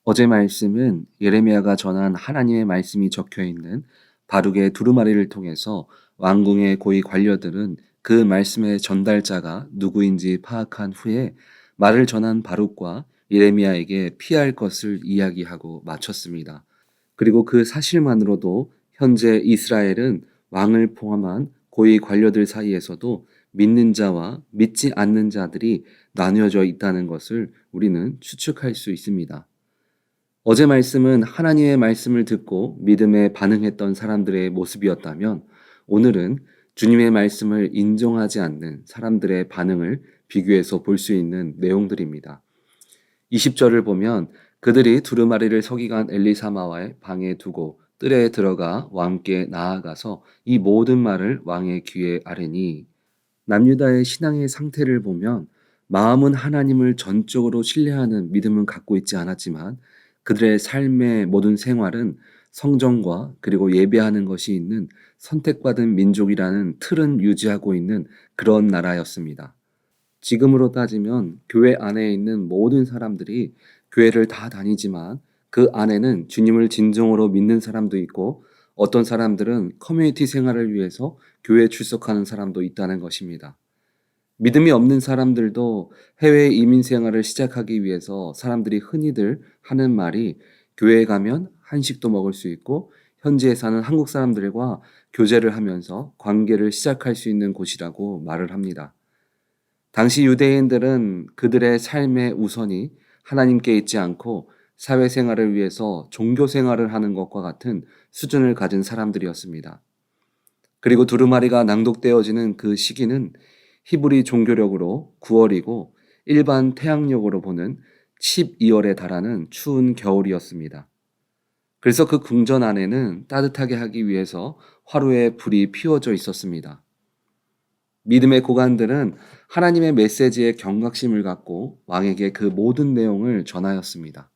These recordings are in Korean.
어제 말씀은 예레미야가 전한 하나님의 말씀이 적혀 있는 바룩의 두루마리를 통해서 왕궁의 고위 관료들은 그 말씀의 전달자가 누구인지 파악한 후에 말을 전한 바룩과 예레미야에게 피할 것을 이야기하고 마쳤습니다. 그리고 그 사실만으로도 현재 이스라엘은 왕을 포함한 고위 관료들 사이에서도 믿는 자와 믿지 않는 자들이 나뉘어져 있다는 것을 우리는 추측할 수 있습니다. 어제 말씀은 하나님의 말씀을 듣고 믿음에 반응했던 사람들의 모습이었다면, 오늘은 주님의 말씀을 인정하지 않는 사람들의 반응을 비교해서 볼 수 있는 내용들입니다. 20절을 보면 그들이 두루마리를 서기관 엘리사마와의 방에 두고 뜰에 들어가 왕께 나아가서 이 모든 말을 왕의 귀에 아뢰니, 남유다의 신앙의 상태를 보면 마음은 하나님을 전적으로 신뢰하는 믿음은 갖고 있지 않았지만 그들의 삶의 모든 생활은 성전과 그리고 예배하는 것이 있는 선택받은 민족이라는 틀은 유지하고 있는 그런 나라였습니다. 지금으로 따지면 교회 안에 있는 모든 사람들이 교회를 다 다니지만 그 안에는 주님을 진정으로 믿는 사람도 있고, 어떤 사람들은 커뮤니티 생활을 위해서 교회에 출석하는 사람도 있다는 것입니다. 믿음이 없는 사람들도 해외 이민 생활을 시작하기 위해서 사람들이 흔히들 하는 말이, 교회에 가면 한식도 먹을 수 있고 현지에 사는 한국 사람들과 교제를 하면서 관계를 시작할 수 있는 곳이라고 말을 합니다. 당시 유대인들은 그들의 삶의 우선이 하나님께 있지 않고 사회생활을 위해서 종교생활을 하는 것과 같은 수준을 가진 사람들이었습니다. 그리고 두루마리가 낭독되어지는 그 시기는 히브리 종교력으로 9월이고 일반 태양력으로 보는 12월에 달하는 추운 겨울이었습니다. 그래서 그 궁전 안에는 따뜻하게 하기 위해서 화로에 불이 피워져 있었습니다. 믿음의 고관들은 하나님의 메시지에 경각심을 갖고 왕에게 그 모든 내용을 전하였습니다.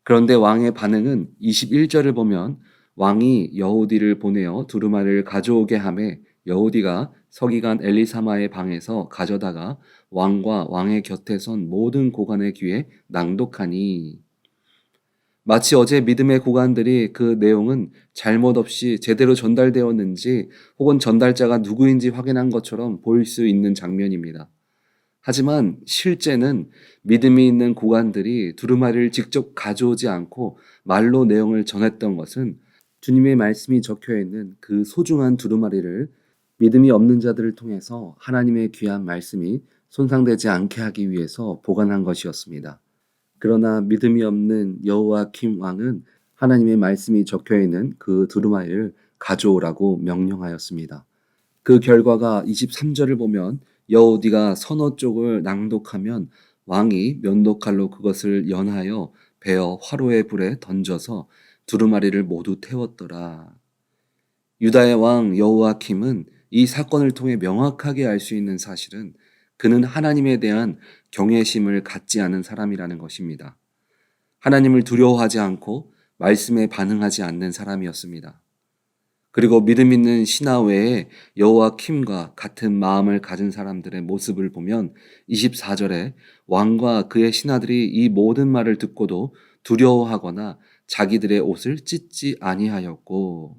그런데 왕의 반응은 21절을 보면 왕이 여우디를 보내어 두루마리를 가져오게 하매 여우디가 서기관 엘리사마의 방에서 가져다가 왕과 왕의 곁에 선 모든 고관의 귀에 낭독하니, 마치 어제 믿음의 고관들이 그 내용은 잘못 없이 제대로 전달되었는지 혹은 전달자가 누구인지 확인한 것처럼 보일 수 있는 장면입니다. 하지만 실제는 믿음이 있는 고관들이 두루마리를 직접 가져오지 않고 말로 내용을 전했던 것은 주님의 말씀이 적혀 있는 그 소중한 두루마리를 믿음이 없는 자들을 통해서 하나님의 귀한 말씀이 손상되지 않게 하기 위해서 보관한 것이었습니다. 그러나 믿음이 없는 여호야킴 왕은 하나님의 말씀이 적혀 있는 그 두루마리를 가져오라고 명령하였습니다. 그 결과가 23절을 보면 여호디가 서너 쪽을 낭독하면 왕이 면도칼로 그것을 연하여 베어 화로의 불에 던져서 두루마리를 모두 태웠더라. 유다의 왕 여호야킴은 이 사건을 통해 명확하게 알 수 있는 사실은 그는 하나님에 대한 경외심을 갖지 않은 사람이라는 것입니다. 하나님을 두려워하지 않고 말씀에 반응하지 않는 사람이었습니다. 그리고 믿음 있는 신하 외에 여호야킴과 같은 마음을 가진 사람들의 모습을 보면 24절에 왕과 그의 신하들이 이 모든 말을 듣고도 두려워하거나 자기들의 옷을 찢지 아니하였고,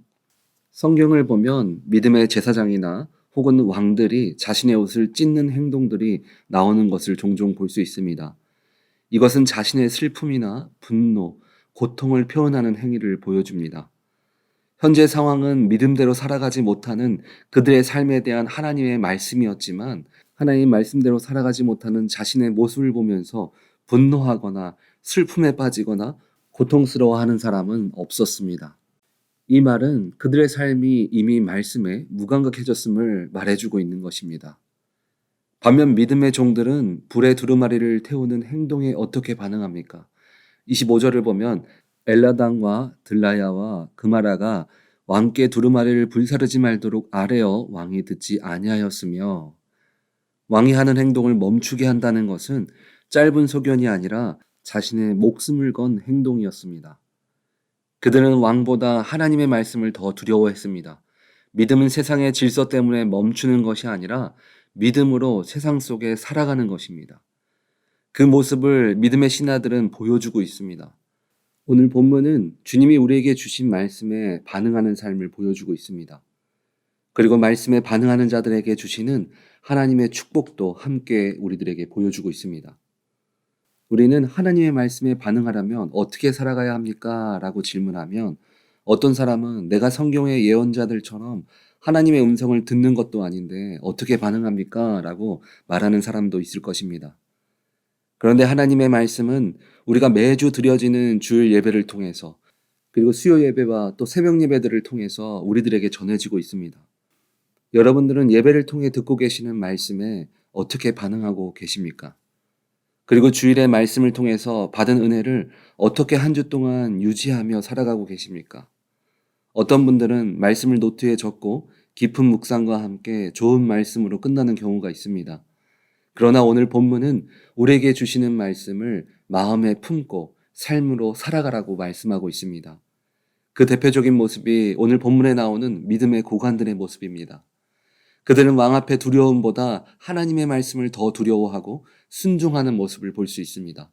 성경을 보면 믿음의 제사장이나 혹은 왕들이 자신의 옷을 찢는 행동들이 나오는 것을 종종 볼 수 있습니다. 이것은 자신의 슬픔이나 분노, 고통을 표현하는 행위를 보여줍니다. 현재 상황은 믿음대로 살아가지 못하는 그들의 삶에 대한 하나님의 말씀이었지만, 하나님 말씀대로 살아가지 못하는 자신의 모습을 보면서 분노하거나 슬픔에 빠지거나 고통스러워하는 사람은 없었습니다. 이 말은 그들의 삶이 이미 말씀에 무감각해졌음을 말해주고 있는 것입니다. 반면 믿음의 종들은 불의 두루마리를 태우는 행동에 어떻게 반응합니까? 25절을 보면 엘라당과 들라야와 그마라가 왕께 두루마리를 불사르지 말도록 아뢰어 왕이 듣지 아니하였으며, 왕이 하는 행동을 멈추게 한다는 것은 짧은 소견이 아니라 자신의 목숨을 건 행동이었습니다. 그들은 왕보다 하나님의 말씀을 더 두려워했습니다. 믿음은 세상의 질서 때문에 멈추는 것이 아니라 믿음으로 세상 속에 살아가는 것입니다. 그 모습을 믿음의 신하들은 보여주고 있습니다. 오늘 본문은 주님이 우리에게 주신 말씀에 반응하는 삶을 보여주고 있습니다. 그리고 말씀에 반응하는 자들에게 주시는 하나님의 축복도 함께 우리들에게 보여주고 있습니다. 우리는 하나님의 말씀에 반응하려면 어떻게 살아가야 합니까? 라고 질문하면 어떤 사람은 내가 성경의 예언자들처럼 하나님의 음성을 듣는 것도 아닌데 어떻게 반응합니까? 라고 말하는 사람도 있을 것입니다. 그런데 하나님의 말씀은 우리가 매주 드려지는 주일 예배를 통해서 그리고 수요 예배와 또 새벽 예배들을 통해서 우리들에게 전해지고 있습니다. 여러분들은 예배를 통해 듣고 계시는 말씀에 어떻게 반응하고 계십니까? 그리고 주일의 말씀을 통해서 받은 은혜를 어떻게 한 주 동안 유지하며 살아가고 계십니까? 어떤 분들은 말씀을 노트에 적고 깊은 묵상과 함께 좋은 말씀으로 끝나는 경우가 있습니다. 그러나 오늘 본문은 우리에게 주시는 말씀을 마음에 품고 삶으로 살아가라고 말씀하고 있습니다. 그 대표적인 모습이 오늘 본문에 나오는 믿음의 고관들의 모습입니다. 그들은 왕 앞에 두려움보다 하나님의 말씀을 더 두려워하고 순종하는 모습을 볼 수 있습니다.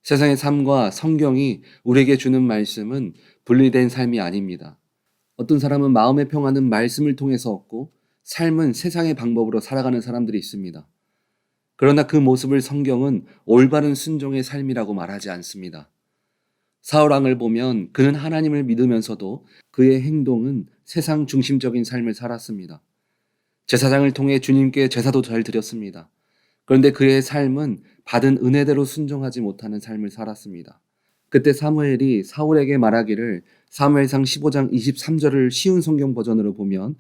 세상의 삶과 성경이 우리에게 주는 말씀은 분리된 삶이 아닙니다. 어떤 사람은 마음의 평안은 말씀을 통해서 얻고 삶은 세상의 방법으로 살아가는 사람들이 있습니다. 그러나 그 모습을 성경은 올바른 순종의 삶이라고 말하지 않습니다. 사울 왕을 보면 그는 하나님을 믿으면서도 그의 행동은 세상 중심적인 삶을 살았습니다. 제사장을 통해 주님께 제사도 잘 드렸습니다. 그런데 그의 삶은 받은 은혜대로 순종하지 못하는 삶을 살았습니다. 그때 사무엘이 사울에게 말하기를 사무엘상 15장 23절을 쉬운 성경 버전으로 보면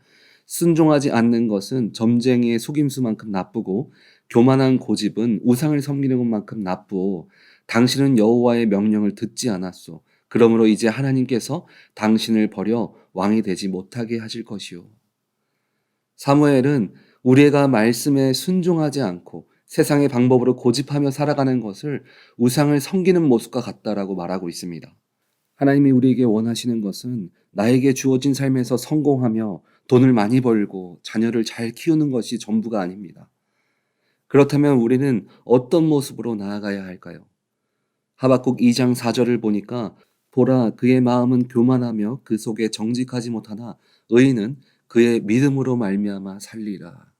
순종하지 않는 것은 점쟁이의 속임수만큼 나쁘고 교만한 고집은 우상을 섬기는 것만큼 나쁘오. 당신은 여호와의 명령을 듣지 않았소. 그러므로 이제 하나님께서 당신을 버려 왕이 되지 못하게 하실 것이오. 사무엘은 우리가 말씀에 순종하지 않고 세상의 방법으로 고집하며 살아가는 것을 우상을 섬기는 모습과 같다라고 말하고 있습니다. 하나님이 우리에게 원하시는 것은 나에게 주어진 삶에서 성공하며 돈을 많이 벌고 자녀를 잘 키우는 것이 전부가 아닙니다. 그렇다면 우리는 어떤 모습으로 나아가야 할까요? 하박국 2장 4절을 보니까 보라 그의 마음은 교만하며 그 속에 정직하지 못하나 의인은 그의 믿음으로 말미암아 살리라.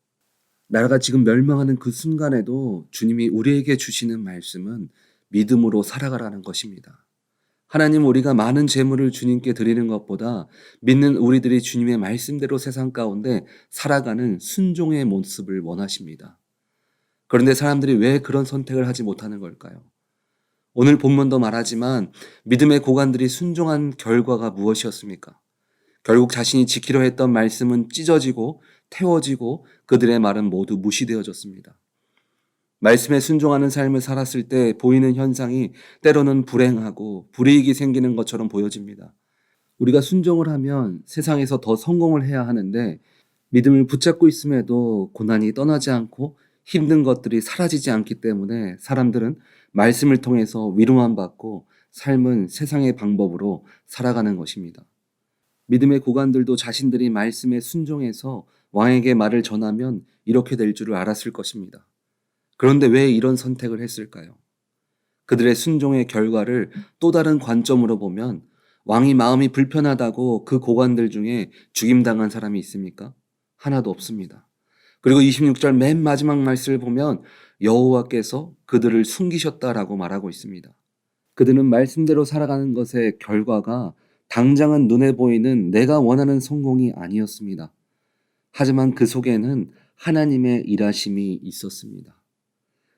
나라가 지금 멸망하는 그 순간에도 주님이 우리에게 주시는 말씀은 믿음으로 살아가라는 것입니다. 하나님 우리가 많은 재물을 주님께 드리는 것보다 믿는 우리들이 주님의 말씀대로 세상 가운데 살아가는 순종의 모습을 원하십니다. 그런데 사람들이 왜 그런 선택을 하지 못하는 걸까요? 오늘 본문도 말하지만 믿음의 고관들이 순종한 결과가 무엇이었습니까? 결국 자신이 지키려 했던 말씀은 찢어지고 태워지고 그들의 말은 모두 무시되어졌습니다. 말씀에 순종하는 삶을 살았을 때 보이는 현상이 때로는 불행하고 불이익이 생기는 것처럼 보여집니다. 우리가 순종을 하면 세상에서 더 성공을 해야 하는데 믿음을 붙잡고 있음에도 고난이 떠나지 않고 힘든 것들이 사라지지 않기 때문에 사람들은 말씀을 통해서 위로만 받고 삶은 세상의 방법으로 살아가는 것입니다. 믿음의 고관들도 자신들이 말씀에 순종해서 왕에게 말을 전하면 이렇게 될 줄을 알았을 것입니다. 그런데 왜 이런 선택을 했을까요? 그들의 순종의 결과를 또 다른 관점으로 보면 왕이 마음이 불편하다고 그 고관들 중에 죽임당한 사람이 있습니까? 하나도 없습니다. 그리고 26절 맨 마지막 말씀을 보면 여호와께서 그들을 숨기셨다라고 말하고 있습니다. 그들은 말씀대로 살아가는 것의 결과가 당장은 눈에 보이는 내가 원하는 성공이 아니었습니다. 하지만 그 속에는 하나님의 일하심이 있었습니다.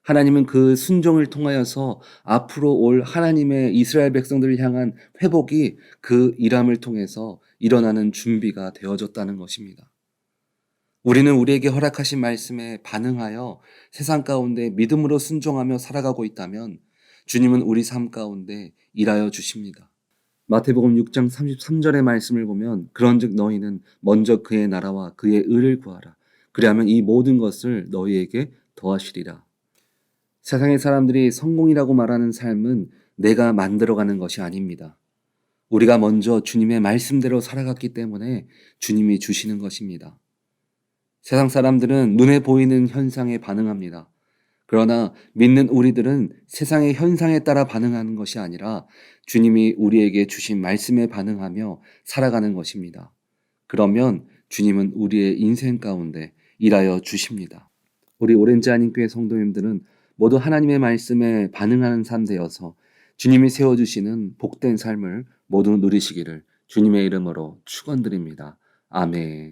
하나님은 그 순종을 통하여서 앞으로 올 하나님의 이스라엘 백성들을 향한 회복이 그 일함을 통해서 일어나는 준비가 되어졌다는 것입니다. 우리는 우리에게 허락하신 말씀에 반응하여 세상 가운데 믿음으로 순종하며 살아가고 있다면 주님은 우리 삶 가운데 일하여 주십니다. 마태복음 6장 33절의 말씀을 보면 그런즉 너희는 먼저 그의 나라와 그의 의를 구하라. 그리하면 이 모든 것을 너희에게 더하시리라. 세상의 사람들이 성공이라고 말하는 삶은 내가 만들어가는 것이 아닙니다. 우리가 먼저 주님의 말씀대로 살아갔기 때문에 주님이 주시는 것입니다. 세상 사람들은 눈에 보이는 현상에 반응합니다. 그러나 믿는 우리들은 세상의 현상에 따라 반응하는 것이 아니라 주님이 우리에게 주신 말씀에 반응하며 살아가는 것입니다. 그러면 주님은 우리의 인생 가운데 일하여 주십니다. 우리 오렌지 한인교회 성도님들은 모두 하나님의 말씀에 반응하는 삶 되어서 주님이 세워주시는 복된 삶을 모두 누리시기를 주님의 이름으로 축원드립니다. 아멘.